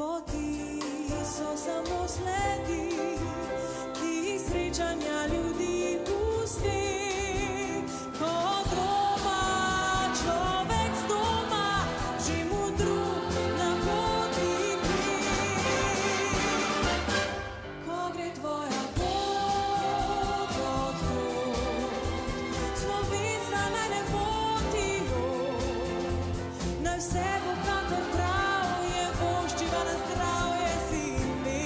poti so samo sledi, ki srečanja ljudi pusti. Kot roba človek z doma, že mu drug na poti gre. Ko gre tvoja pot od tod, slovenska naj ne potijo, naj vse bo kakor prav je, voščiva na zdravje si ime.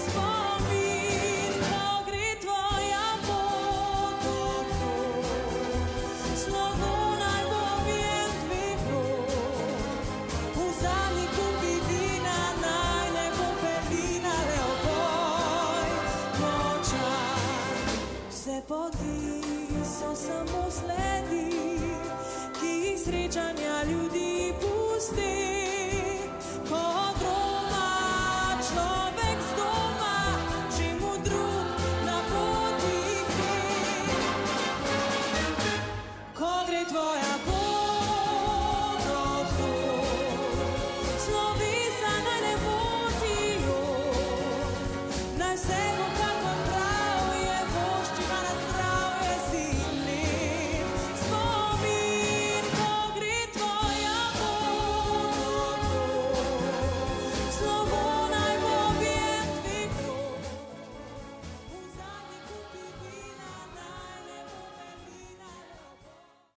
Spomin, ko gre tvoja pot od tod, slovo naj bo vjen tvego. Vzami kupi vina, naj ne bo pelina, le oboj močan. Vse poti so samo sledi, ki jih srečanja ljudi pusti. Ko